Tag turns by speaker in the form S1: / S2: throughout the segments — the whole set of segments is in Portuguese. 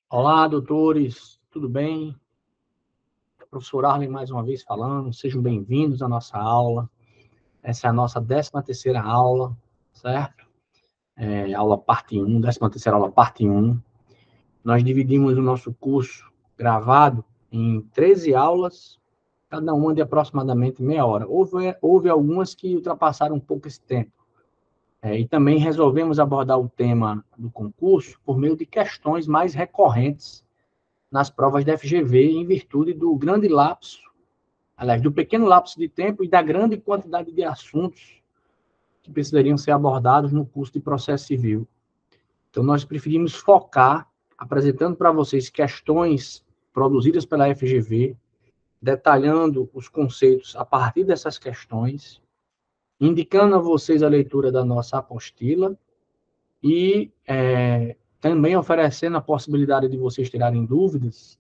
S1: Olá, doutores, tudo bem? Professor Arlen mais uma vez falando, sejam bem-vindos à nossa aula. Essa é a nossa 13ª aula, certo? Aula parte 1, 13ª aula parte 1. Nós dividimos o nosso curso gravado em 13 aulas, cada uma de aproximadamente meia hora. Houve algumas que ultrapassaram um pouco esse tempo. E também resolvemos abordar o tema do concurso por meio de questões mais recorrentes nas provas da FGV, em virtude do grande lapso, aliás, do pequeno lapso de tempo e da grande quantidade de assuntos que precisariam ser abordados no curso de processo civil. Então, nós preferimos focar, apresentando para vocês questões produzidas pela FGV, detalhando os conceitos a partir dessas questões, indicando a vocês a leitura da nossa apostila e também oferecendo a possibilidade de vocês tirarem dúvidas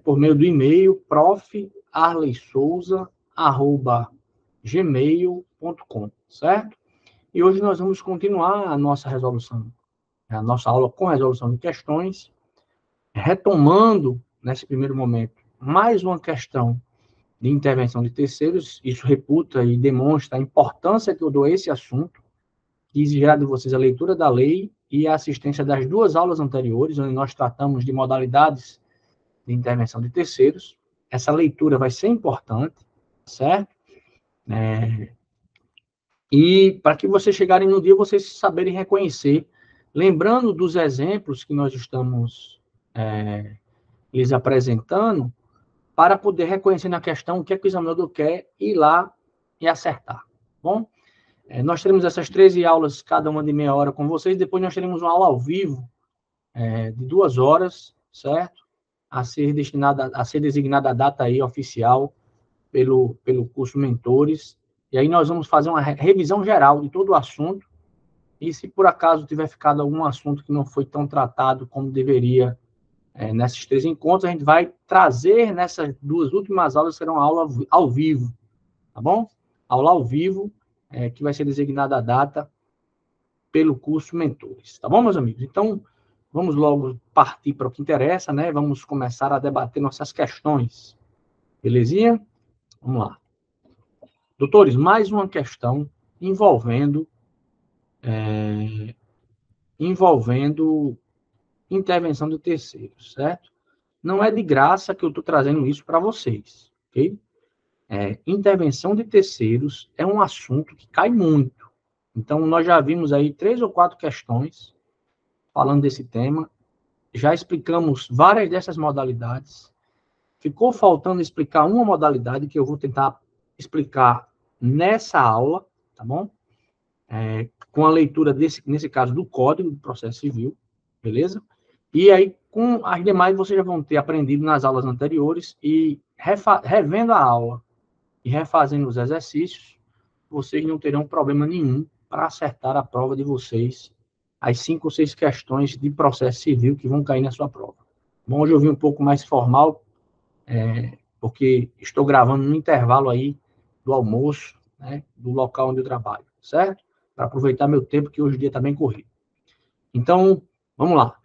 S1: por meio do e-mail profarleysouza@gmail.com, certo? E hoje nós vamos continuar a nossa aula com resolução de questões, retomando, nesse primeiro momento, mais uma questão de intervenção de terceiros. Isso reputa e demonstra a importância que eu dou a esse assunto, que exigirá de vocês a leitura da lei e a assistência das 2 aulas anteriores, onde nós tratamos de modalidades de intervenção de terceiros. Essa leitura vai ser importante, certo? E para que vocês chegarem no dia, vocês saberem reconhecer, lembrando dos exemplos que nós estamos lhes apresentando, para poder reconhecer na questão o que é que o examinador quer ir lá e acertar. Bom, nós teremos essas 13 aulas, cada uma de meia hora com vocês, depois nós teremos uma aula ao vivo de 2 horas, certo? A ser designada a data aí oficial pelo curso Mentores, e aí nós vamos fazer uma revisão geral de todo o assunto, e se por acaso tiver ficado algum assunto que não foi tão tratado como deveria nesses 3 encontros, a gente vai trazer nessas 2 últimas aulas, serão aula ao vivo, tá bom? Aula ao vivo, que vai ser designada a data pelo curso Mentores, tá bom, meus amigos? Então, vamos logo partir para o que interessa, né? Vamos começar a debater nossas questões, belezinha? Vamos lá. Doutores, mais uma questão envolvendo intervenção de terceiros, certo? Não é de graça que eu estou trazendo isso para vocês, ok? Intervenção de terceiros é um assunto que cai muito. Então, nós já vimos aí 3 ou 4 questões falando desse tema, já explicamos várias dessas modalidades. Ficou faltando explicar uma modalidade que eu vou tentar explicar nessa aula, tá bom? Com a leitura, nesse caso, do Código do Processo Civil, beleza? E aí, com as demais, vocês já vão ter aprendido nas aulas anteriores e revendo a aula e refazendo os exercícios, vocês não terão problema nenhum para acertar a prova de vocês, as 5 ou 6 questões de processo civil que vão cair na sua prova. Bom, hoje eu vim um pouco mais formal, porque estou gravando no intervalo aí do almoço, né, do local onde eu trabalho, certo? Para aproveitar meu tempo, que hoje o dia está bem corrido. Então, vamos lá.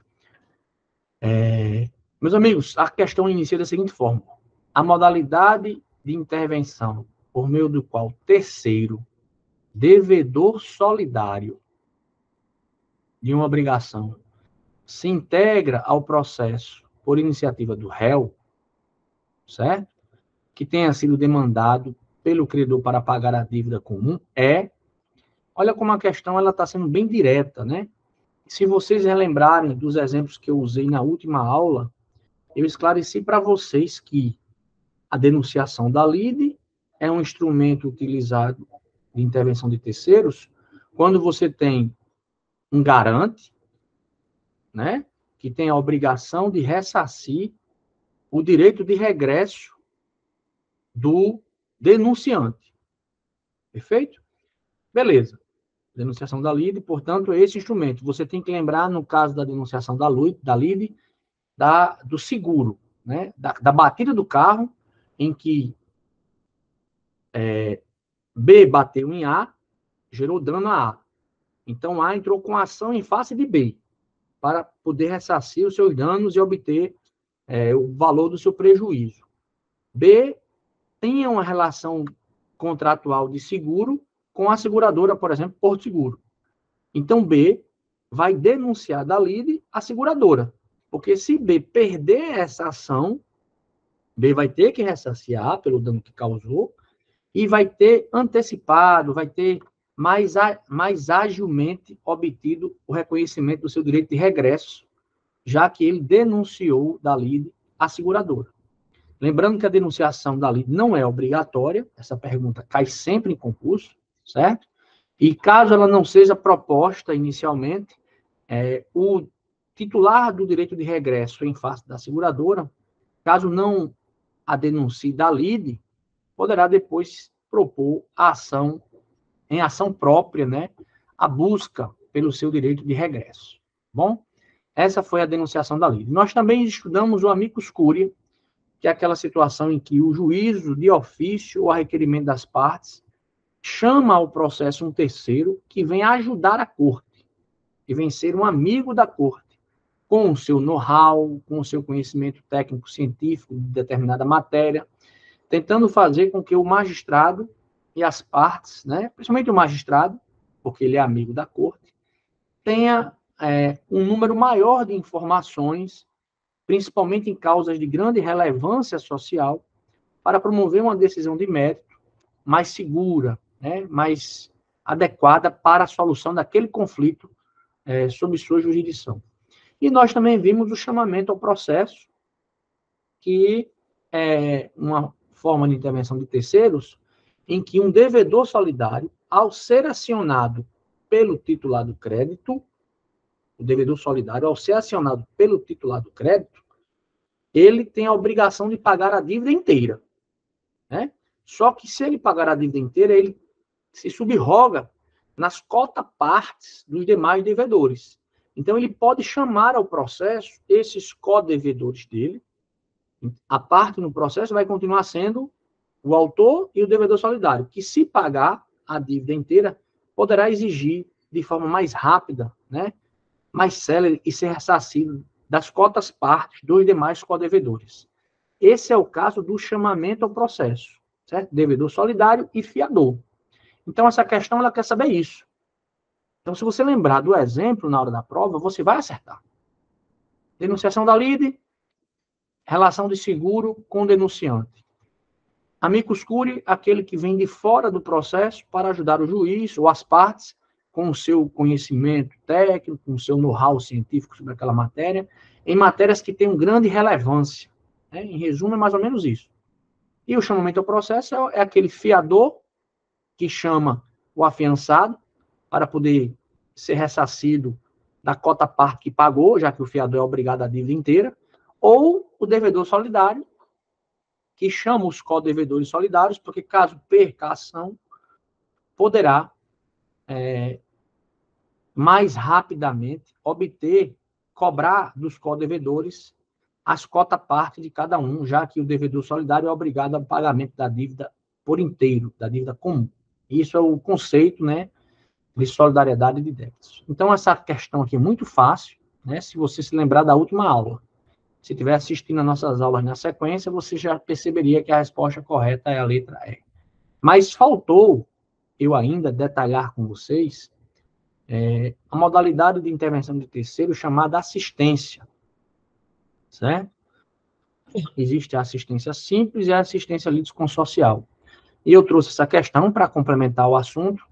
S1: Meus amigos, a questão inicia da seguinte forma: a modalidade de intervenção por meio do qual terceiro, devedor solidário de uma obrigação, se integra ao processo por iniciativa do réu, certo? Que tenha sido demandado pelo credor para pagar a dívida comum, olha como a questão está sendo bem direta, né? Se vocês relembrarem dos exemplos que eu usei na última aula, eu esclareci para vocês que a denunciação da lide é um instrumento utilizado de intervenção de terceiros quando você tem um garante, né, que tem a obrigação de ressarcir o direito de regresso do denunciante. Perfeito? Beleza. Denunciação da lide, portanto, é esse instrumento. Você tem que lembrar, no caso da denunciação da lide, do seguro, né, da batida do carro, em que B bateu em A, gerou dano a A. Então, A entrou com ação em face de B, para poder ressarcir os seus danos e obter o valor do seu prejuízo. B tem uma relação contratual de seguro com a seguradora, por exemplo, Porto Seguro. Então, B vai denunciar da lide a seguradora. Porque se B perder essa ação, B vai ter que ressarcir A pelo dano que causou e vai ter antecipado, vai ter mais agilmente obtido o reconhecimento do seu direito de regresso, já que ele denunciou da lide a seguradora. Lembrando que a denunciação da lide não é obrigatória, essa pergunta cai sempre em concurso, certo? E caso ela não seja proposta inicialmente, o titular do direito de regresso em face da seguradora, caso não a denuncie da lide, poderá depois propor a ação, em ação própria, né, a busca pelo seu direito de regresso. Bom, essa foi a denunciação da lide. Nós também estudamos o amicus curiae, que é aquela situação em que o juízo de ofício ou a requerimento das partes chama ao processo um terceiro que vem ajudar a corte, que vem ser um amigo da corte, com o seu know-how, com o seu conhecimento técnico-científico de determinada matéria, tentando fazer com que o magistrado e as partes, né, principalmente o magistrado, porque ele é amigo da corte, tenha um número maior de informações, principalmente em causas de grande relevância social, para promover uma decisão de mérito mais segura, né, mais adequada para a solução daquele conflito sob sua jurisdição. E nós também vimos o chamamento ao processo, que é uma forma de intervenção de terceiros, em que um devedor solidário, ao ser acionado pelo titular do crédito, o devedor solidário, ao ser acionado pelo titular do crédito, ele tem a obrigação de pagar a dívida inteira, né? Só que se ele pagar a dívida inteira, ele se subroga nas cota-partes dos demais devedores. Então, ele pode chamar ao processo esses co-devedores dele. A parte no processo vai continuar sendo o autor e o devedor solidário, que se pagar a dívida inteira, poderá exigir de forma mais rápida, né, mais célere e ser ressarcido das cotas-partes dos demais co-devedores. Esse é o caso do chamamento ao processo, certo? Devedor solidário e fiador. Então, essa questão, ela quer saber isso. Então, se você lembrar do exemplo na hora da prova, você vai acertar. Denunciação da lide, relação de seguro com denunciante. Amicus curiae, aquele que vem de fora do processo para ajudar o juiz ou as partes com o seu conhecimento técnico, com o seu know-how científico sobre aquela matéria, em matérias que tenham grande relevância. Né? Em resumo, é mais ou menos isso. E o chamamento ao processo é aquele fiador que chama o afiançado para poder ser ressarcido da cota-parte que pagou, já que o fiador é obrigado à dívida inteira, ou o devedor solidário, que chama os co-devedores solidários, porque caso perca a ação, poderá mais rapidamente cobrar dos co-devedores as cota-parte de cada um, já que o devedor solidário é obrigado ao pagamento da dívida por inteiro, da dívida comum. Isso é o conceito, né, de solidariedade de débitos. Então, essa questão aqui é muito fácil, né, se você se lembrar da última aula. Se estiver assistindo as nossas aulas na sequência, você já perceberia que a resposta correta é a letra E. Mas faltou eu ainda detalhar com vocês a modalidade de intervenção de terceiro chamada assistência, certo? Existe a assistência simples e a assistência litisconsocial. E eu trouxe essa questão para complementar o assunto,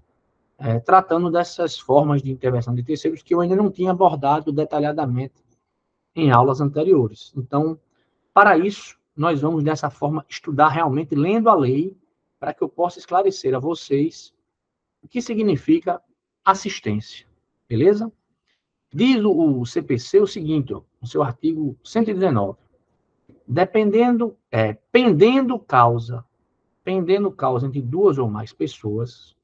S1: tratando dessas formas de intervenção de terceiros que eu ainda não tinha abordado detalhadamente em aulas anteriores. Então, para isso, nós vamos, dessa forma, estudar realmente lendo a lei, para que eu possa esclarecer a vocês o que significa assistência. Beleza? Diz o CPC o seguinte, ó, no seu artigo 119. Pendendo causa entre duas ou mais pessoas,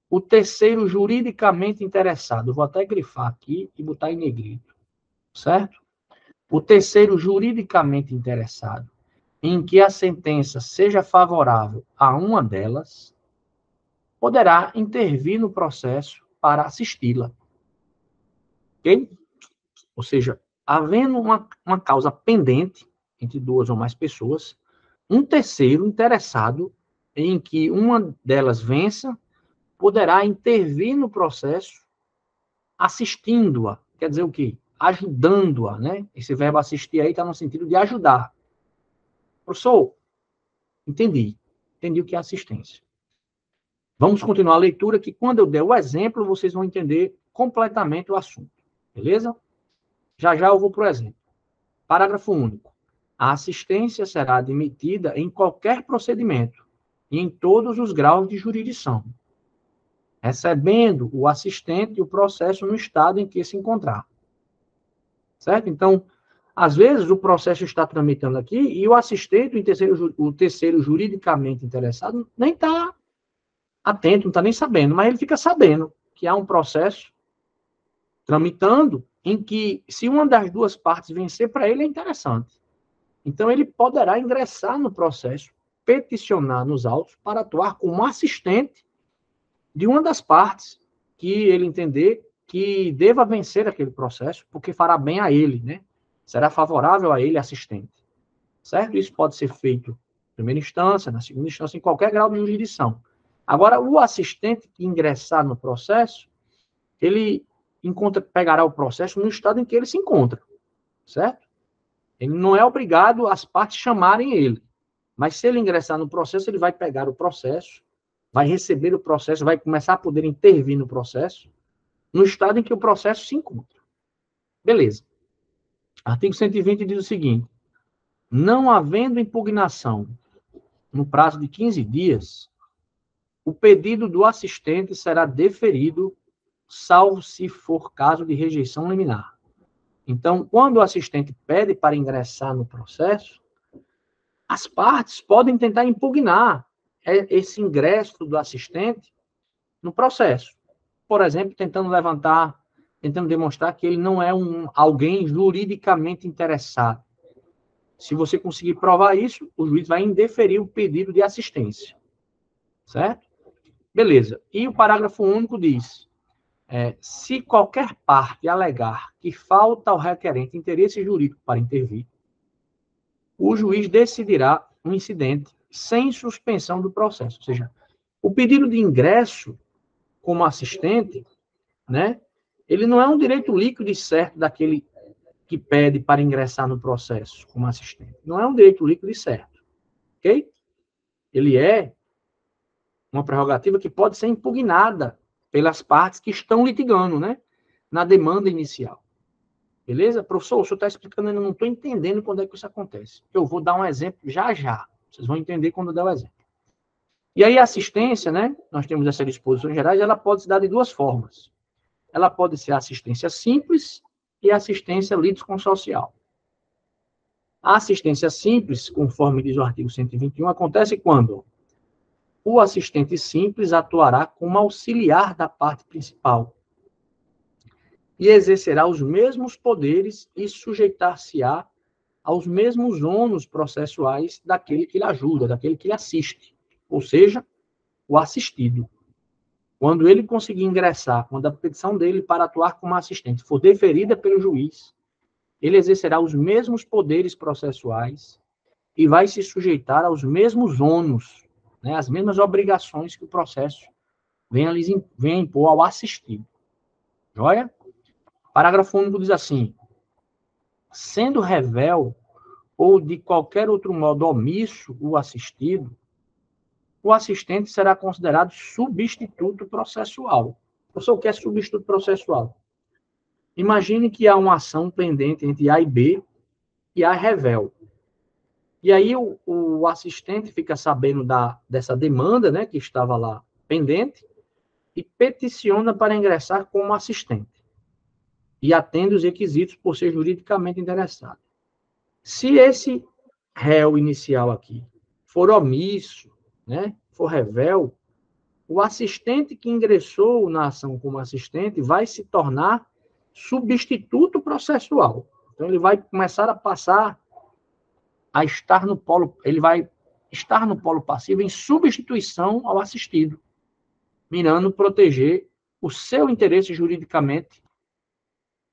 S1: o terceiro juridicamente interessado, vou até grifar aqui e botar em negrito, certo? O terceiro juridicamente interessado em que a sentença seja favorável a uma delas, poderá intervir no processo para assisti-la. Ok? Ou seja, havendo uma causa pendente entre duas ou mais pessoas, um terceiro interessado em que uma delas vença poderá intervir no processo assistindo-a. Quer dizer o quê? Ajudando-a, né? Esse verbo assistir aí está no sentido de ajudar. Professor, entendi. Entendi o que é assistência. Vamos continuar a leitura, que quando eu der o exemplo, vocês vão entender completamente o assunto. Beleza? Já já eu vou para o exemplo. Parágrafo único. A assistência será admitida em qualquer procedimento e em todos os graus de jurisdição, recebendo o assistente o processo no estado em que se encontrar. Certo? Então, às vezes, o processo está tramitando aqui e o assistente, o terceiro juridicamente interessado, nem está atento, não está nem sabendo, mas ele fica sabendo que há um processo tramitando em que, se uma das duas partes vencer, para ele é interessante. Então, ele poderá ingressar no processo, peticionar nos autos para atuar como assistente de uma das partes que ele entender que deva vencer aquele processo, porque fará bem a ele, né? Será favorável a ele, assistente. Certo? Isso pode ser feito na primeira instância, na segunda instância, em qualquer grau de jurisdição. Agora, o assistente que ingressar no processo, ele pegará o processo no estado em que ele se encontra, certo? Ele não é obrigado as partes chamarem ele. Mas se ele ingressar no processo, ele vai pegar o processo, vai receber o processo, vai começar a poder intervir no processo, no estado em que o processo se encontra. Beleza. Artigo 120 diz o seguinte: não havendo impugnação no prazo de 15 dias, o pedido do assistente será deferido, salvo se for caso de rejeição liminar. Então, quando o assistente pede para ingressar no processo, as partes podem tentar impugnar esse ingresso do assistente no processo. Por exemplo, tentando demonstrar que ele não é alguém juridicamente interessado. Se você conseguir provar isso, o juiz vai indeferir o pedido de assistência. Certo? Beleza. E o parágrafo único diz: se qualquer parte alegar que falta ao requerente interesse jurídico para intervir, o juiz decidirá o incidente sem suspensão do processo. Ou seja, o pedido de ingresso como assistente, né, ele não é um direito líquido e certo daquele que pede para ingressar no processo como assistente. Não é um direito líquido e certo. Ok? Ele é uma prerrogativa que pode ser impugnada pelas partes que estão litigando, né, na demanda inicial. Beleza? Professor, o senhor está explicando, eu não estou entendendo quando é que isso acontece. Eu vou dar um exemplo já já. Vocês vão entender quando eu der o exemplo. E aí a assistência, né? Nós temos essas disposições gerais, ela pode se dar de duas formas. Ela pode ser assistência simples e assistência litisconsocial. A assistência simples, conforme diz o artigo 121, acontece quando o assistente simples atuará como auxiliar da parte principal e exercerá os mesmos poderes e sujeitar-se-á aos mesmos ônus processuais daquele que lhe ajuda, daquele que lhe assiste, ou seja, o assistido. Quando ele conseguir ingressar, quando a petição dele para atuar como assistente for deferida pelo juiz, ele exercerá os mesmos poderes processuais e vai se sujeitar aos mesmos ônus, né, as mesmas obrigações que o processo vem a impor ao assistido. Joia? Parágrafo único diz assim: sendo revel ou de qualquer outro modo omisso o assistido, o assistente será considerado substituto processual. Professor, o que é substituto processual? Imagine que há uma ação pendente entre A e B e A revel. E aí o assistente fica sabendo dessa demanda, né, que estava lá pendente, e peticiona para ingressar como assistente. E atende os requisitos por ser juridicamente interessado. Se esse réu inicial aqui for omisso, né, for revel, o assistente que ingressou na ação como assistente vai se tornar substituto processual. Então, ele vai começar a passar a estar no polo, ele vai estar no polo passivo em substituição ao assistido. mirando proteger o seu interesse juridicamente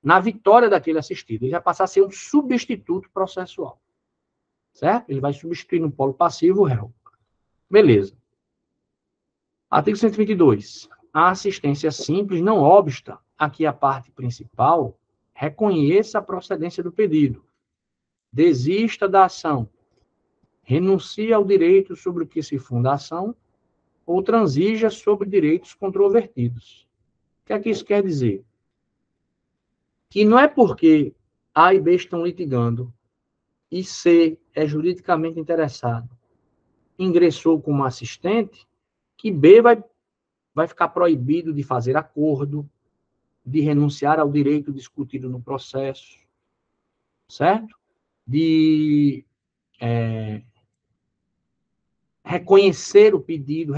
S1: na vitória daquele assistido. Ele vai passar a ser um substituto processual. Certo? Ele vai substituir no polo passivo o réu. Beleza. Artigo 122. A assistência simples não obsta a que a parte principal reconheça a procedência do pedido, desista da ação, renuncie ao direito sobre o que se funda a ação ou transija sobre direitos controvertidos. O que é que isso quer dizer? Que não é porque A e B estão litigando e C é juridicamente interessado, ingressou como assistente, que B vai ficar proibido de fazer acordo, de renunciar ao direito discutido no processo, certo? De reconhecer o pedido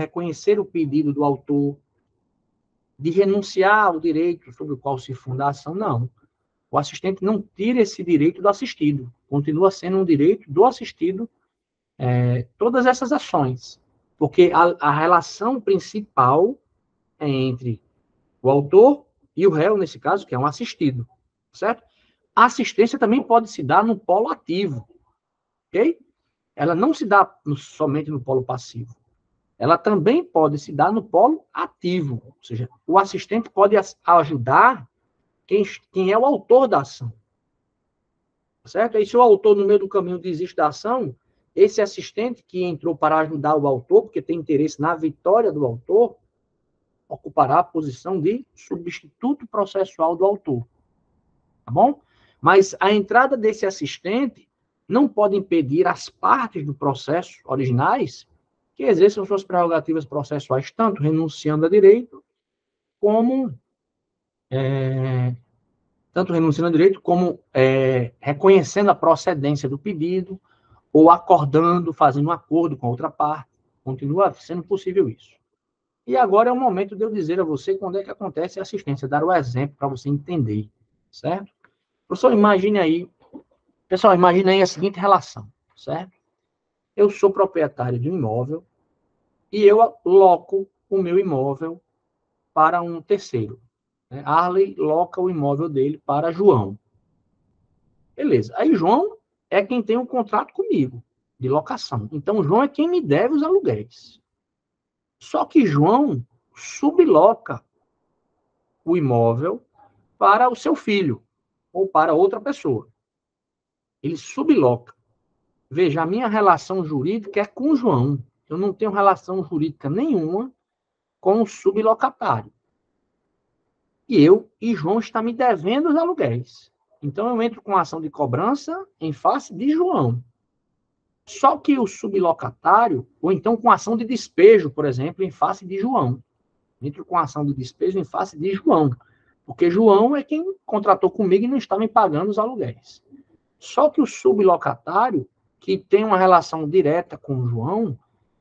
S1: do autor, de renunciar ao direito sobre o qual se funda a ação, não. O assistente não tira esse direito do assistido, continua sendo um direito do assistido todas essas ações, porque a relação principal é entre o autor e o réu, nesse caso, que é um assistido, certo? A assistência também pode se dar no polo ativo, ok? Ela não se dá somente no polo passivo. Ela também pode se dar no polo ativo, ou seja, o assistente pode ajudar quem é o autor da ação, certo? E se o autor, no meio do caminho, desiste da ação, esse assistente que entrou para ajudar o autor, porque tem interesse na vitória do autor, ocupará a posição de substituto processual do autor. Tá bom? Mas a entrada desse assistente não pode impedir as partes do processo originais que exerçam suas prerrogativas processuais, tanto renunciando a direito, como reconhecendo a procedência do pedido, ou acordando, fazendo um acordo com a outra parte. Continua sendo possível isso. E agora é o momento de eu dizer a você quando é que acontece a assistência, dar o exemplo para você entender, certo? Pessoal, imagine aí a seguinte relação, certo? Eu sou proprietário de um imóvel e eu loco o meu imóvel para um terceiro. Né? Arley loca o imóvel dele para João. Beleza. Aí João é quem tem um contrato comigo de locação. Então, João é quem me deve os aluguéis. Só que João subloca o imóvel para o seu filho ou para outra pessoa. Ele subloca. Veja, a minha relação jurídica é com o João. Eu não tenho relação jurídica nenhuma com o sublocatário. E João está me devendo os aluguéis. Então, eu entro com ação de cobrança em face de João. Só que o sublocatário, ou então com ação de despejo, por exemplo, em face de João. Entro com ação de despejo em face de João. Porque João é quem contratou comigo e não está me pagando os aluguéis. Só que o sublocatário, que tem uma relação direta com o João,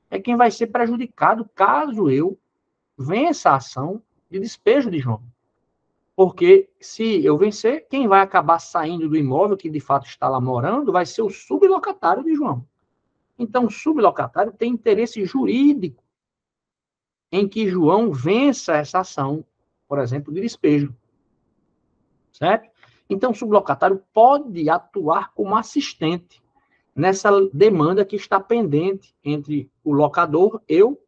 S1: é quem vai ser prejudicado caso eu vença a ação de despejo de João. Porque se eu vencer, quem vai acabar saindo do imóvel, que de fato está lá morando, vai ser o sublocatário de João. Então, o sublocatário tem interesse jurídico em que João vença essa ação, por exemplo, de despejo. Certo? Então, o sublocatário pode atuar como assistente nessa demanda que está pendente entre o locador, eu,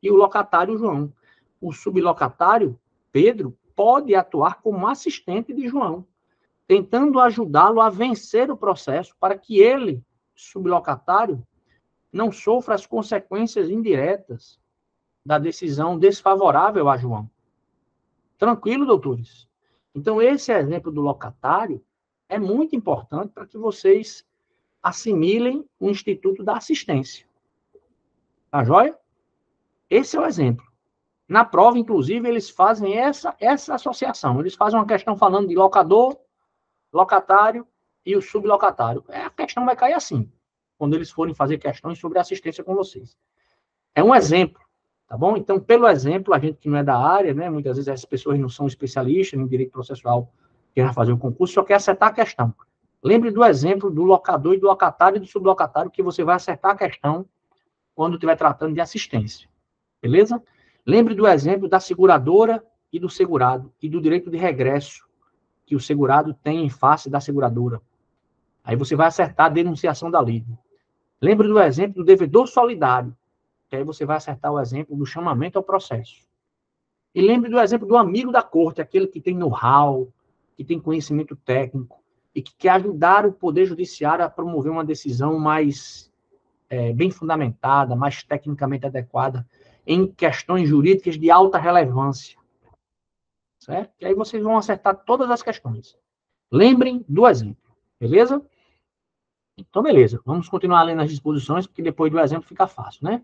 S1: e o locatário, João. O sublocatário, Pedro, pode atuar como assistente de João, tentando ajudá-lo a vencer o processo para que ele, sublocatário, não sofra as consequências indiretas da decisão desfavorável a João. Tranquilo, doutores? Então, esse exemplo do locatário é muito importante para que vocês assimilem o instituto da assistência. Tá joia? Esse é o exemplo. Na prova, inclusive, eles fazem essa associação. Eles fazem uma questão falando de locador, locatário e o sublocatário. A questão vai cair assim, quando eles forem fazer questões sobre assistência com vocês. É um exemplo, tá bom? Então, pelo exemplo, a gente que não é da área, né, muitas vezes as pessoas não são especialistas em direito processual que vai fazer o concurso, só quer acertar a questão. Lembre do exemplo do locador e do locatário e do sublocatário, que você vai acertar a questão quando estiver tratando de assistência. Beleza? Lembre do exemplo da seguradora e do segurado, e do direito de regresso que o segurado tem em face da seguradora. Aí você vai acertar a denunciação da lide. Lembre do exemplo do devedor solidário, que aí você vai acertar o exemplo do chamamento ao processo. E lembre do exemplo do amigo da corte, aquele que tem know-how, que tem conhecimento técnico e que quer ajudar o Poder Judiciário a promover uma decisão mais bem fundamentada, mais tecnicamente adequada em questões jurídicas de alta relevância. Certo? E aí vocês vão acertar todas as questões. Lembrem do exemplo. Beleza? Então, beleza. Vamos continuar lendo as disposições, porque depois do exemplo fica fácil, né?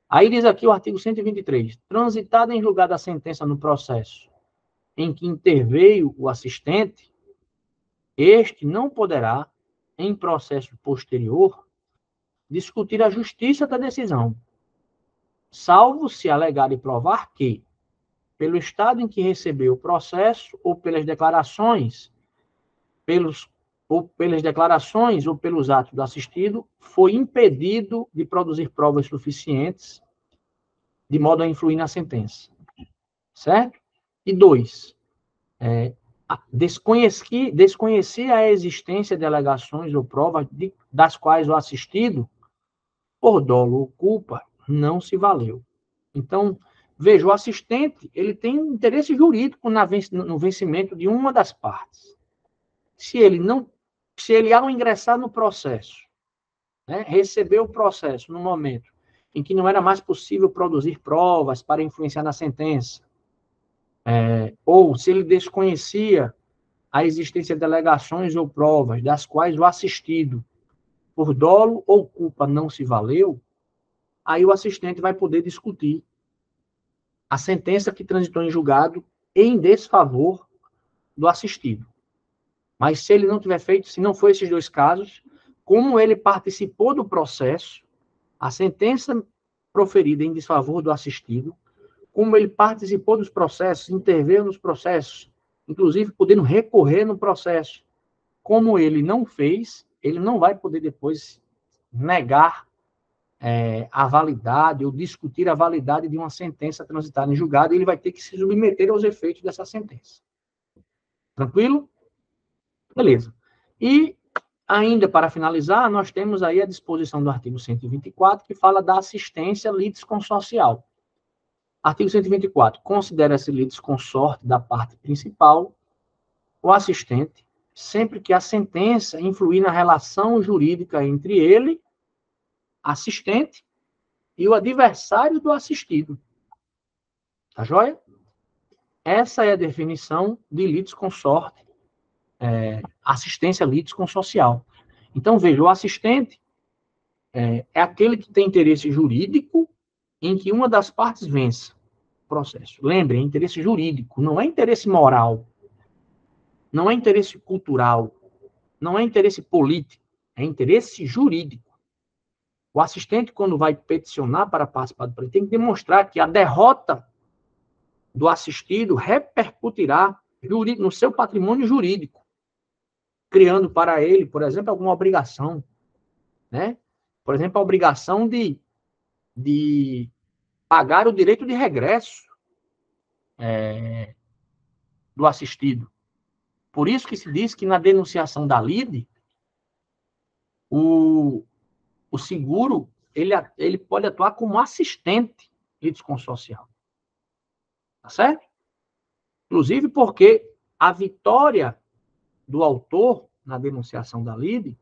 S1: Aí diz aqui o artigo 123. Transitada em julgada a sentença no processo em que interveio o assistente, este não poderá, em processo posterior, discutir a justiça da decisão, salvo se alegar e provar que, pelo estado em que recebeu o processo, ou pelas declarações, ou pelos atos do assistido, foi impedido de produzir provas suficientes de modo a influir na sentença. Certo? E 2. Desconhecia a existência de alegações ou provas das quais o assistido, por dolo ou culpa, não se valeu. Então, veja, o assistente ele tem um interesse jurídico no vencimento de uma das partes. Se ele ao ingressar no processo, né, recebeu o processo no momento em que não era mais possível produzir provas para influenciar na sentença, ou se ele desconhecia a existência de alegações ou provas das quais o assistido, por dolo ou culpa, não se valeu, aí o assistente vai poder discutir a sentença que transitou em julgado em desfavor do assistido. Mas se ele não tiver feito, se não for esses dois casos, como ele participou do processo, a sentença proferida em desfavor do assistido, como ele participou dos processos, interveio nos processos, inclusive podendo recorrer no processo, como ele não fez, ele não vai poder depois negar a validade ou discutir a validade de uma sentença transitada em julgado, e ele vai ter que se submeter aos efeitos dessa sentença. Tranquilo? Beleza. E, ainda para finalizar, nós temos aí a disposição do artigo 124, que fala da assistência litisconsorcial. Artigo 124. Considera-se litisconsorte da parte principal o assistente, sempre que a sentença influir na relação jurídica entre ele, assistente, e o adversário do assistido. Tá joia? Essa é a definição de litisconsorte, assistência litisconsorcial. Então, veja, o assistente é aquele que tem interesse jurídico em que uma das partes vença o processo. Lembre, é interesse jurídico, não é interesse moral, não é interesse cultural, não é interesse político, é interesse jurídico. O assistente, quando vai peticionar para participar do pleito, tem que demonstrar que a derrota do assistido repercutirá no seu patrimônio jurídico, criando para ele, por exemplo, alguma obrigação, né? Por exemplo, a obrigação de pagar o direito de regresso do assistido. Por isso que se diz que na denunciação da lide, o seguro ele pode atuar como assistente litisconsorcial. Tá certo? Inclusive porque a vitória do autor na denunciação da lide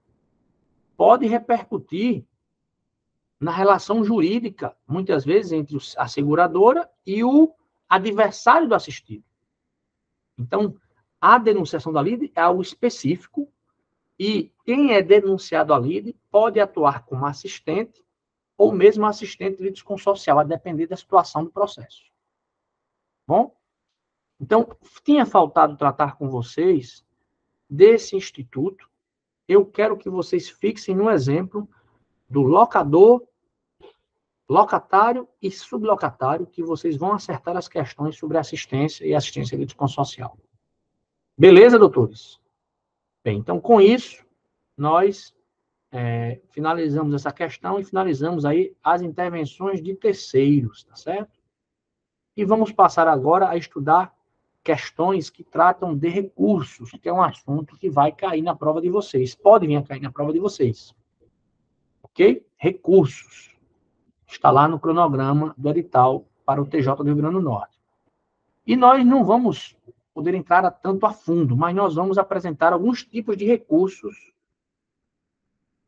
S1: pode repercutir na relação jurídica, muitas vezes, entre a seguradora e o adversário do assistido. Então, a denunciação da lide é algo específico e quem é denunciado à lide pode atuar como assistente ou mesmo assistente litisconsorcial, a depender da situação do processo. Bom? Então, tinha faltado tratar com vocês desse instituto. Eu quero que vocês fixem no exemplo do locador, locatário e sublocatário, que vocês vão acertar as questões sobre assistência e assistência litisconsorcial. Beleza, doutores? Bem, então, com isso, nós finalizamos essa questão e finalizamos aí as intervenções de terceiros, tá certo? E vamos passar agora a estudar questões que tratam de recursos, que é um assunto que vai cair na prova de vocês. Pode vir a cair na prova de vocês. Ok? Recursos. Está lá no cronograma do edital para o TJ do Rio Grande do Norte. E nós não vamos poder entrar tanto a fundo, mas nós vamos apresentar alguns tipos de recursos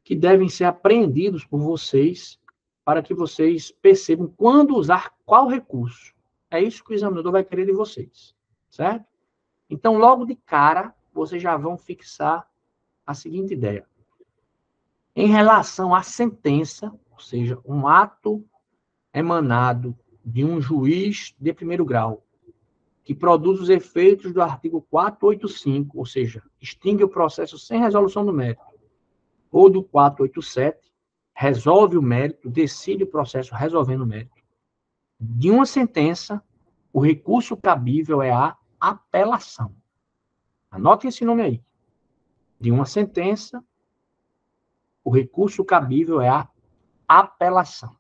S1: que devem ser apreendidos por vocês para que vocês percebam quando usar qual recurso. É isso que o examinador vai querer de vocês, certo? Então, logo de cara, vocês já vão fixar a seguinte ideia. Em relação à sentença, ou seja, um ato emanado de um juiz de primeiro grau, que produz os efeitos do artigo 485, ou seja, extingue o processo sem resolução do mérito, ou do 487, resolve o mérito, decide o processo resolvendo o mérito. De uma sentença, o recurso cabível é a apelação. Anote esse nome aí. De uma sentença, o recurso cabível é a apelação.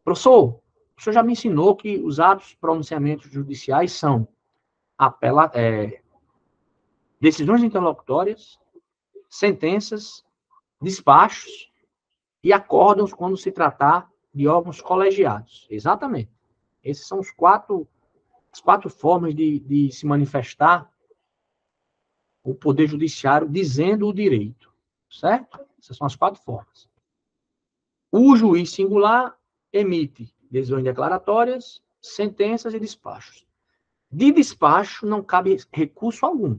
S1: Professor, o senhor já me ensinou que os atos pronunciamentos judiciais são decisões interlocutórias, sentenças, despachos e acórdãos quando se tratar de órgãos colegiados. Exatamente. Essas são as quatro formas de se manifestar o poder judiciário dizendo o direito. Certo? Essas são as 4 formas. O juiz singular emite decisões declaratórias, sentenças e despachos. De despacho não cabe recurso algum.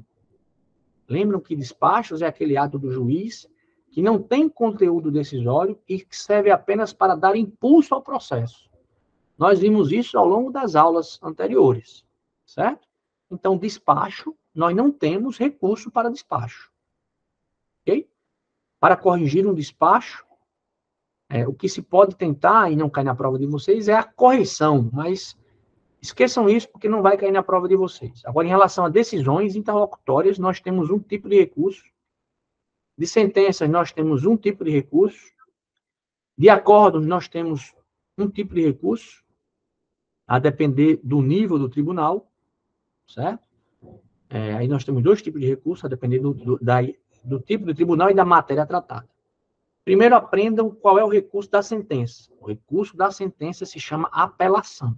S1: Lembram que despachos é aquele ato do juiz que não tem conteúdo decisório e que serve apenas para dar impulso ao processo. Nós vimos isso ao longo das aulas anteriores, certo? Então, despacho, nós não temos recurso para despacho. Ok? Para corrigir um despacho, o que se pode tentar, e não cai na prova de vocês, é a correção, mas esqueçam isso porque não vai cair na prova de vocês. Agora, em relação a decisões interlocutórias, nós temos um tipo de recurso. De sentenças, nós temos um tipo de recurso. De acordos, nós temos um tipo de recurso, a depender do nível do tribunal, certo? Aí nós temos 2 tipos de recurso, a depender do tipo do tribunal e da matéria tratada. Primeiro, aprendam qual é o recurso da sentença. O recurso da sentença se chama apelação.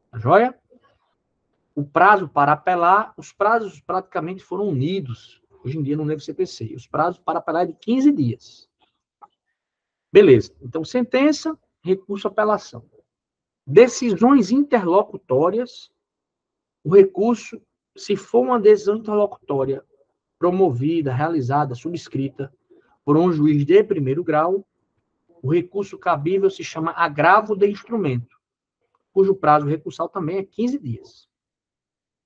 S1: Tá joia? O prazo para apelar, os prazos praticamente foram unidos. Hoje em dia não deve ser CPC. Os prazos para apelar é de 15 dias. Beleza. Então, sentença, recurso, apelação. Decisões interlocutórias. O recurso, se for uma decisão interlocutória promovida, realizada, subscrita por um juiz de primeiro grau, o recurso cabível se chama agravo de instrumento, cujo prazo recursal também é 15 dias.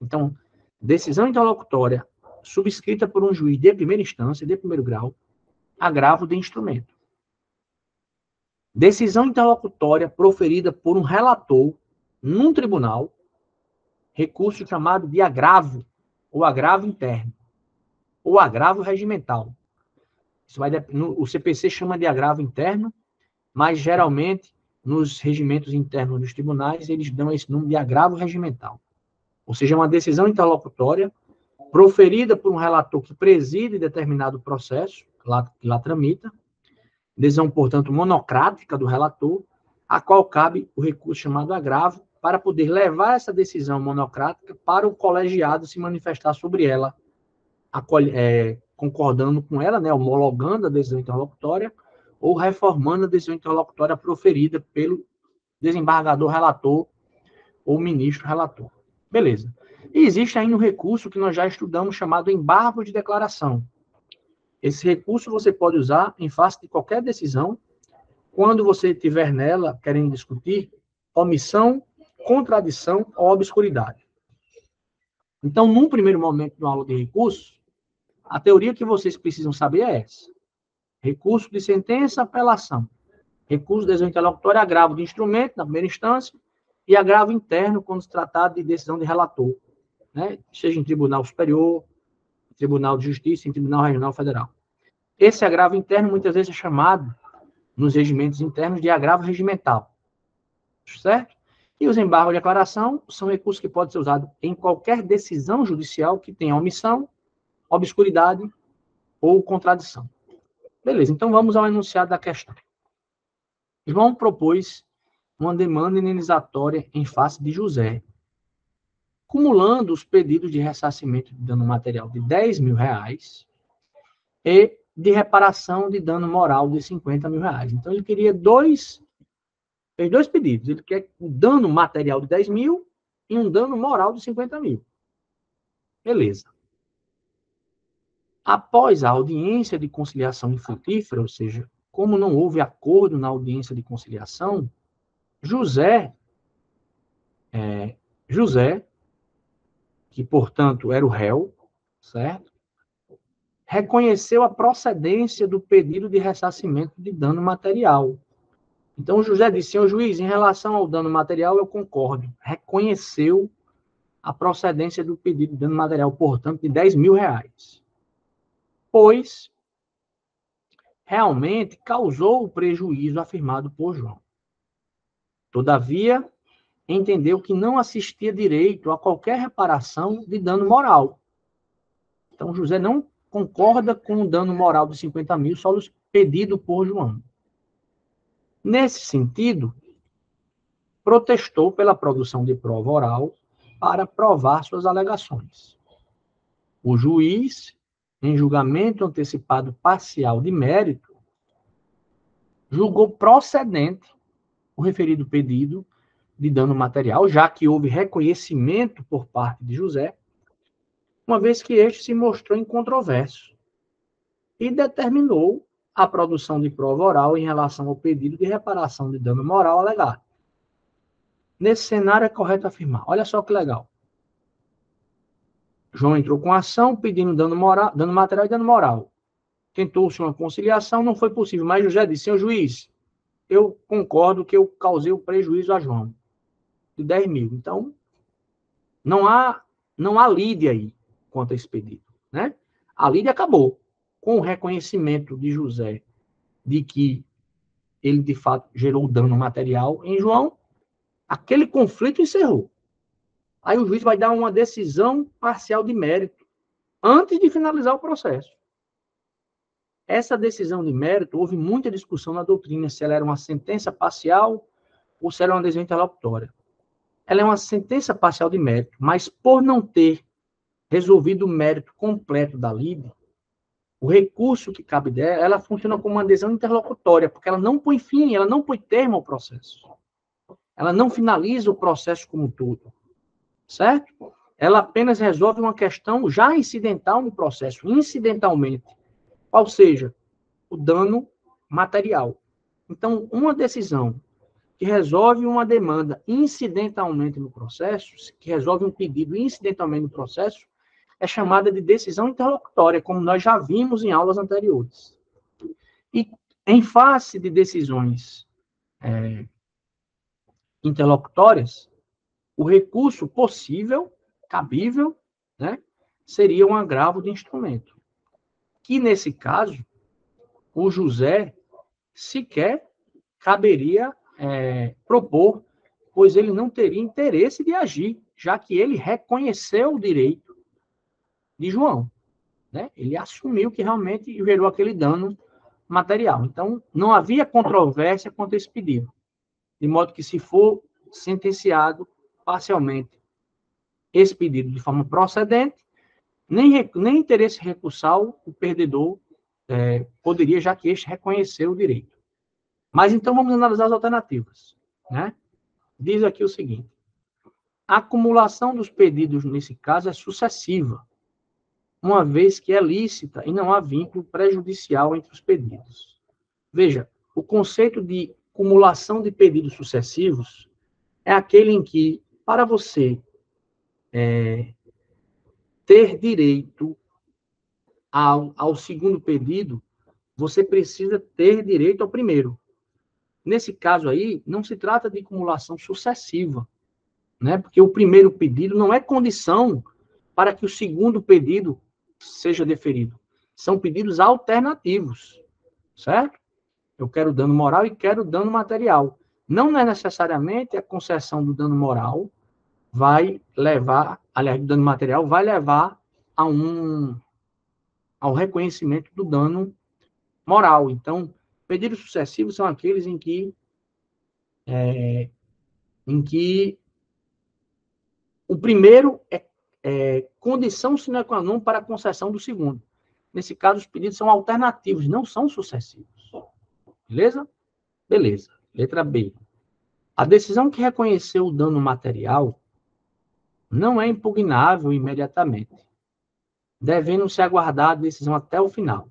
S1: Então, decisão interlocutória subscrita por um juiz de primeira instância, de primeiro grau, agravo de instrumento. Decisão interlocutória proferida por um relator num tribunal, recurso chamado de agravo, ou agravo interno, ou agravo regimental. Isso o CPC chama de agravo interno, mas geralmente nos regimentos internos dos tribunais eles dão esse nome de agravo regimental. Ou seja, uma decisão interlocutória proferida por um relator que preside determinado processo, que lá tramita, decisão, portanto, monocrática do relator, a qual cabe o recurso chamado agravo, para poder levar essa decisão monocrática para o colegiado se manifestar sobre ela, concordando com ela, né, homologando a decisão interlocutória, ou reformando a decisão interlocutória proferida pelo desembargador relator ou ministro relator. Beleza. E existe ainda um recurso que nós já estudamos chamado embargo de declaração. Esse recurso você pode usar em face de qualquer decisão, quando você tiver nela querendo discutir omissão, contradição ou obscuridade. Então, num primeiro momento da aula de recurso, a teoria que vocês precisam saber é essa. Recurso de sentença, apelação. Recurso de decisão interlocutória, agravo de instrumento, na primeira instância, e agravo interno, quando se tratar de decisão de relator, né? Seja em tribunal superior, tribunal de justiça, em tribunal regional federal. Esse agravo interno, muitas vezes, é chamado, nos regimentos internos, de agravo regimental. Certo? E os embargos de declaração são recursos que podem ser usados em qualquer decisão judicial que tenha omissão, obscuridade ou contradição. Beleza, então vamos ao enunciado da questão. João propôs uma demanda indenizatória em face de José, cumulando os pedidos de ressarcimento de dano material de R$10.000 e de reparação de dano moral de R$50.000. Então, ele queria fez dois pedidos. Ele quer o dano material de 10.000 e um dano moral de 50.000. Beleza. Após a audiência de conciliação infrutífera, ou seja, como não houve acordo na audiência de conciliação, José, que, portanto, era o réu, certo? Reconheceu a procedência do pedido de ressarcimento de dano material. Então, José disse, senhor juiz, em relação ao dano material, eu concordo. Reconheceu a procedência do pedido de dano material, portanto, de R$10.000. Pois, realmente, causou o prejuízo afirmado por João. Todavia, entendeu que não assistia direito a qualquer reparação de dano moral. Então, José não concorda com o dano moral de 50.000 só pedido por João. Nesse sentido, protestou pela produção de prova oral para provar suas alegações. O juiz, em julgamento antecipado parcial de mérito, julgou procedente o referido pedido de dano material, já que houve reconhecimento por parte de José, uma vez que este se mostrou incontroverso, e determinou a produção de prova oral em relação ao pedido de reparação de dano moral alegado. Nesse cenário é correto afirmar, olha só que legal. João entrou com ação pedindo dano material e dano moral. Tentou-se uma conciliação, não foi possível, mas José disse, senhor juiz, eu concordo que eu causei o prejuízo a João, de 10.000. Então, não há lide aí quanto a esse pedido, né? A lide acabou. Com o reconhecimento de José de que ele, de fato, gerou dano material em João, aquele conflito encerrou. Aí o juiz vai dar uma decisão parcial de mérito antes de finalizar o processo. Essa decisão de mérito, houve muita discussão na doutrina, se ela era uma sentença parcial ou se era uma decisão interlocutória. Ela é uma sentença parcial de mérito, mas por não ter resolvido o mérito completo da lide, o recurso que cabe dela, ela funciona como uma decisão interlocutória, porque ela não põe fim, ela não põe termo ao processo. Ela não finaliza o processo como um todo, certo? Ela apenas resolve uma questão já incidental no processo, incidentalmente, ou seja, o dano material. Então, uma decisão que resolve uma demanda incidentalmente no processo, que resolve um pedido incidentalmente no processo, é chamada de decisão interlocutória, como nós já vimos em aulas anteriores. E em face de decisões interlocutórias, o recurso possível, cabível, né, seria um agravo de instrumento. Que, nesse caso, o José sequer caberia propor, pois ele não teria interesse de agir, já que ele reconheceu o direito de João, né? Ele assumiu que realmente gerou aquele dano material. Então, não havia controvérsia quanto a esse pedido, de modo que, se for sentenciado parcialmente esse pedido de forma procedente, nem interesse recursal o perdedor poderia, já que este reconheceu o direito. Mas, então, vamos analisar as alternativas, né? Diz aqui o seguinte, a acumulação dos pedidos, nesse caso, é sucessiva, uma vez que é lícita e não há vínculo prejudicial entre os pedidos. Veja, o conceito de acumulação de pedidos sucessivos é aquele em que, para você ter direito ao segundo pedido, você precisa ter direito ao primeiro. Nesse caso aí, não se trata de acumulação sucessiva, né? Porque o primeiro pedido não é condição para que o segundo pedido seja deferido. São pedidos alternativos, certo? Eu quero dano moral e quero dano material. Não necessariamente a concessão do dano moral vai levar, aliás, do dano material, vai levar ao reconhecimento do dano moral. Então, pedidos sucessivos são aqueles em que o primeiro é condição sine qua non para a concessão do segundo. Nesse caso, os pedidos são alternativos, não são sucessivos. Beleza? Beleza. Letra B. A decisão que reconheceu o dano material não é impugnável imediatamente, devendo se aguardar a decisão até o final.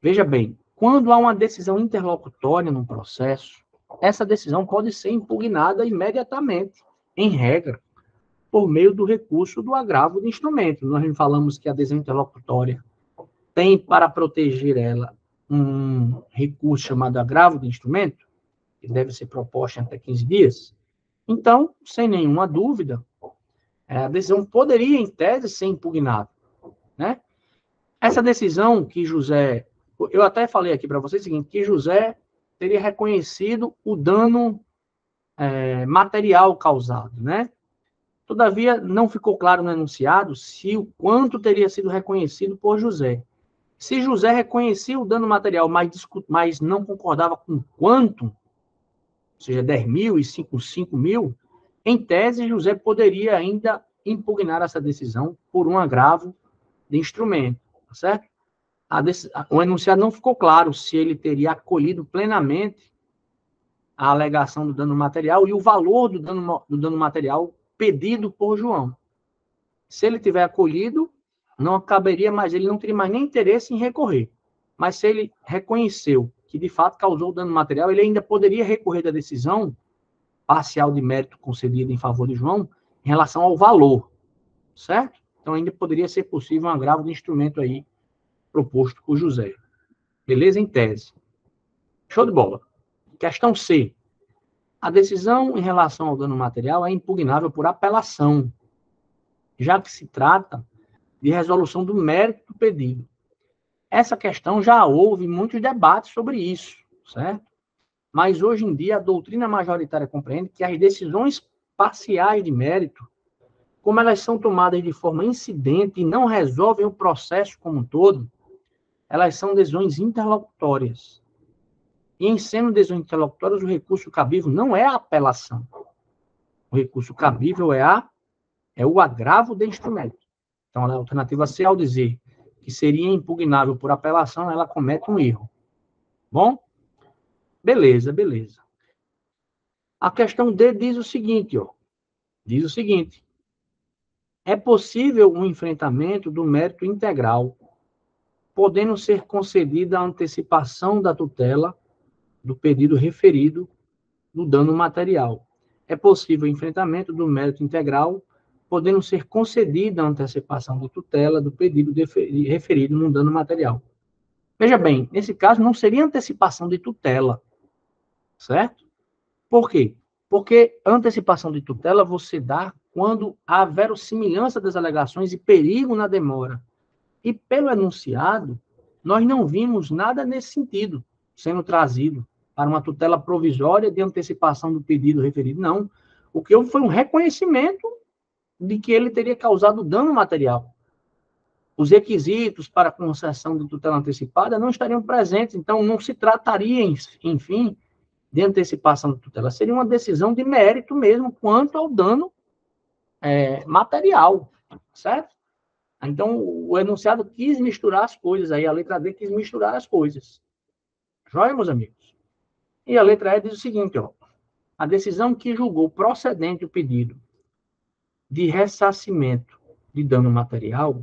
S1: Veja bem, quando há uma decisão interlocutória no processo, essa decisão pode ser impugnada imediatamente, em regra, por meio do recurso do agravo de instrumento. Nós falamos que a decisão interlocutória tem para proteger ela um recurso chamado agravo de instrumento, que deve ser proposto em até 15 dias. Então, sem nenhuma dúvida, a decisão poderia, em tese, ser impugnada, né? Essa decisão que José... Eu até falei aqui para vocês o seguinte, que José teria reconhecido o dano material causado, né? Todavia, não ficou claro no enunciado se o quanto teria sido reconhecido por José. Se José reconhecia o dano material, mas não concordava com quanto, ou seja, 10 mil e 5 mil, em tese, José poderia ainda impugnar essa decisão por um agravo de instrumento, tá certo? O enunciado não ficou claro se ele teria acolhido plenamente a alegação do dano material e o valor do dano material pedido por João. Se ele tiver acolhido, não caberia mais, ele não teria mais nem interesse em recorrer. Mas se ele reconheceu que de fato causou dano material, ele ainda poderia recorrer da decisão parcial de mérito concedida em favor de João em relação ao valor, certo? Então ainda poderia ser possível um agravo de instrumento aí proposto por José. Beleza? Em tese. Show de bola. Questão C. A decisão em relação ao dano material é impugnável por apelação, já que se trata de resolução do mérito do pedido. Essa questão já houve muitos debates sobre isso, certo? Mas hoje em dia a doutrina majoritária compreende que as decisões parciais de mérito, como elas são tomadas de forma incidente e não resolvem o processo como um todo, elas são decisões interlocutórias. E em sendo decisões interlocutórias, o recurso cabível não é a apelação. O recurso cabível é o agravo de instrumento. Então, a alternativa C, ao dizer que seria impugnável por apelação, ela comete um erro. Bom? Beleza, beleza. A questão D diz o seguinte, ó. Diz o seguinte. É possível um enfrentamento do mérito integral, podendo ser concedida a antecipação da tutela do pedido referido no dano material. É possível o enfrentamento do mérito integral, podendo ser concedida a antecipação de tutela do pedido referido no dano material. Veja bem, nesse caso não seria antecipação de tutela, certo? Por quê? Porque antecipação de tutela você dá quando há verossimilhança das alegações e perigo na demora. E pelo enunciado, nós não vimos nada nesse sentido sendo trazido para uma tutela provisória de antecipação do pedido referido. Não. O que houve foi um reconhecimento de que ele teria causado dano material. Os requisitos para a concessão de tutela antecipada não estariam presentes, então não se trataria, enfim, de antecipação de tutela. Seria uma decisão de mérito mesmo quanto ao dano material, certo? Então, o enunciado quis misturar as coisas, aí a letra D quis misturar as coisas. Joia, meus amigos? E a letra E diz o seguinte, ó. A decisão que julgou procedente o pedido de ressarcimento de dano material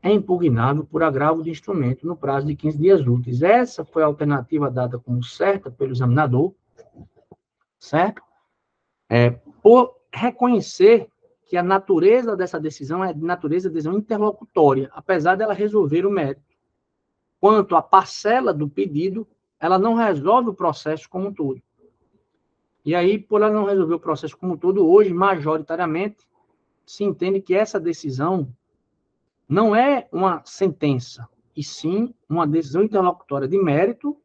S1: é impugnável por agravo de instrumento no prazo de 15 dias úteis. Essa foi a alternativa dada como certa pelo examinador, certo? Por reconhecer que a natureza dessa decisão é de natureza de decisão interlocutória, apesar dela resolver o mérito. Quanto à parcela do pedido, ela não resolve o processo como um todo. E aí, por ela não resolver o processo como um todo, hoje, majoritariamente, se entende que essa decisão não é uma sentença, e sim uma decisão interlocutória de mérito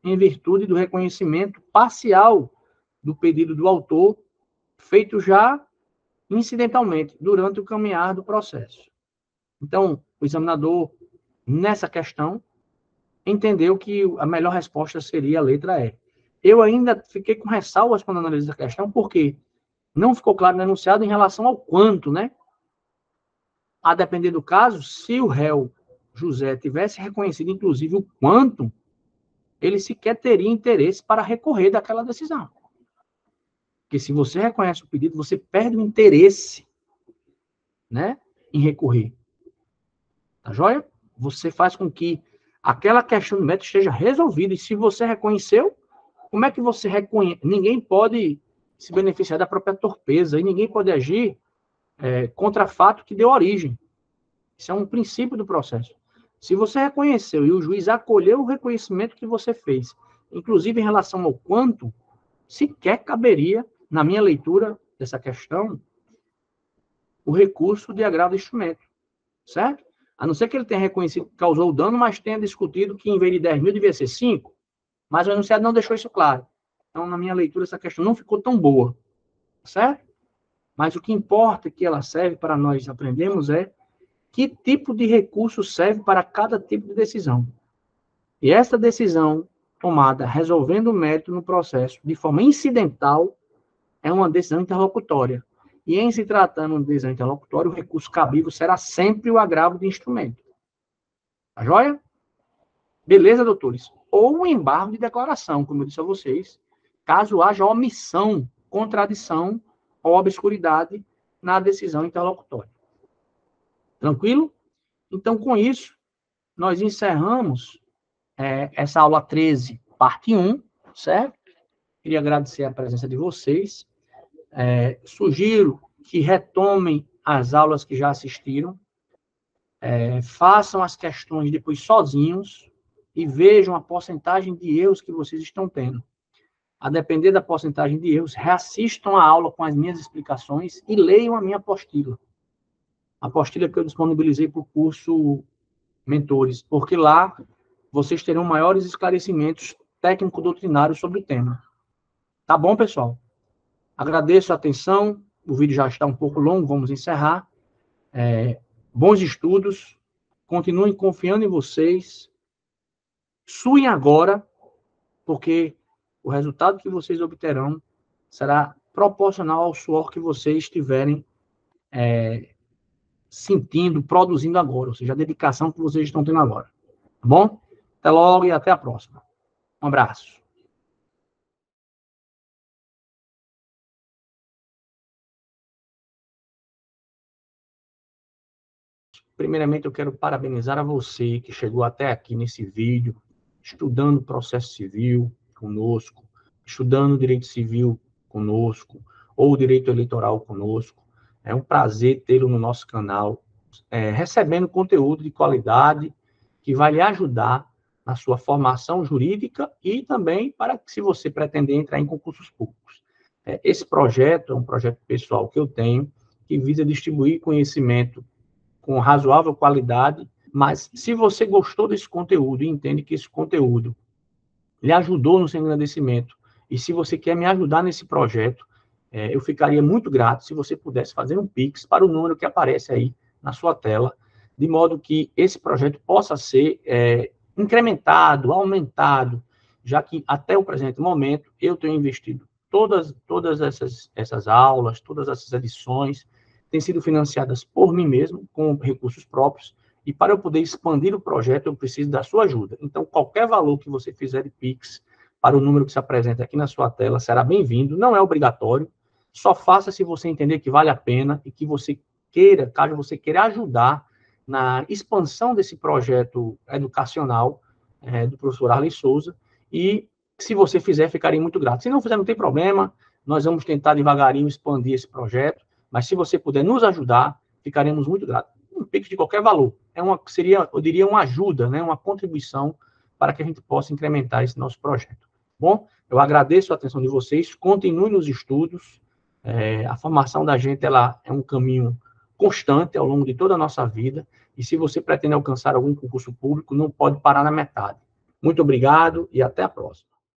S1: em virtude do reconhecimento parcial do pedido do autor, feito já incidentalmente, durante o caminhar do processo. Então, o examinador, nessa questão, entendeu que a melhor resposta seria a letra E. Eu ainda fiquei com ressalvas quando analisei a questão, porque não ficou claro no enunciado em relação ao quanto, né? A depender do caso, se o réu José tivesse reconhecido, inclusive, o quanto, ele sequer teria interesse para recorrer daquela decisão. Porque se você reconhece o pedido, você perde o interesse, né, em recorrer. Tá joia? Você faz com que aquela questão do mérito esteja resolvida. E se você reconheceu, como é que você reconhece? Ninguém pode se beneficiar da própria torpeza e ninguém pode agir contra fato que deu origem. Isso é um princípio do processo. Se você reconheceu e o juiz acolheu o reconhecimento que você fez, inclusive em relação ao quanto, sequer caberia, na minha leitura dessa questão, o recurso de agravo de instrumento, certo? A não ser que ele tenha reconhecido que causou o dano, mas tenha discutido que em vez de 10 mil devia ser 5, mas o enunciado não deixou isso claro. Então, na minha leitura, essa questão não ficou tão boa, certo? Mas o que importa que ela serve para nós aprendermos é que tipo de recurso serve para cada tipo de decisão. E essa decisão tomada resolvendo o mérito no processo de forma incidental é uma decisão interlocutória. E em se tratando de decisão interlocutória, o recurso cabível será sempre o agravo de instrumento. Tá joia? Beleza, doutores? Ou um embargo de declaração, como eu disse a vocês, caso haja omissão, contradição ou obscuridade na decisão interlocutória. Tranquilo? Então, com isso, nós encerramos essa aula 13, parte 1, certo? Queria agradecer a presença de vocês. Sugiro que retomem as aulas que já assistiram, façam as questões depois sozinhos e vejam a porcentagem de erros que vocês estão tendo. A depender da porcentagem de erros, reassistam a aula com as minhas explicações e leiam a minha apostila. A apostila que eu disponibilizei para o curso Mentores, porque lá vocês terão maiores esclarecimentos técnico-doutrinários sobre o tema. Tá bom, pessoal? Agradeço a atenção. O vídeo já está um pouco longo, vamos encerrar. Bons estudos. Continuem confiando em vocês. Suem agora, porque o resultado que vocês obterão será proporcional ao suor que vocês estiverem sentindo, produzindo agora, ou seja, a dedicação que vocês estão tendo agora. Tá bom? Até logo e até a próxima. Um abraço. Primeiramente, eu quero parabenizar a você que chegou até aqui nesse vídeo, estudando processo civil conosco, estudando direito civil conosco, ou direito eleitoral conosco. É um prazer tê-lo no nosso canal, recebendo conteúdo de qualidade que vai lhe ajudar na sua formação jurídica e também para que, se você pretender entrar em concursos públicos. Esse projeto é um projeto pessoal que eu tenho, que visa distribuir conhecimento com razoável qualidade, mas se você gostou desse conteúdo e entende que esse conteúdo lhe ajudou no seu engrandecimento, e se você quer me ajudar nesse projeto, eu ficaria muito grato se você pudesse fazer um Pix para o número que aparece aí na sua tela, de modo que esse projeto possa ser incrementado, aumentado, já que até o presente momento eu tenho investido todas essas aulas, todas essas edições, têm sido financiadas por mim mesmo, com recursos próprios, e para eu poder expandir o projeto, eu preciso da sua ajuda. Então, qualquer valor que você fizer de Pix para o número que se apresenta aqui na sua tela será bem-vindo, não é obrigatório, só faça se você entender que vale a pena e que você queira, caso você queira ajudar na expansão desse projeto educacional do professor Arley Souza, e se você fizer, ficarei muito grato. Se não fizer, não tem problema, nós vamos tentar devagarinho expandir esse projeto, mas se você puder nos ajudar, ficaremos muito gratos. Um Pix de qualquer valor. Seria, eu diria, uma ajuda, né, uma contribuição para que a gente possa incrementar esse nosso projeto. Bom, eu agradeço a atenção de vocês, continuem nos estudos, a formação da gente ela é um caminho constante ao longo de toda a nossa vida, e se você pretende alcançar algum concurso público, não pode parar na metade. Muito obrigado e até a próxima.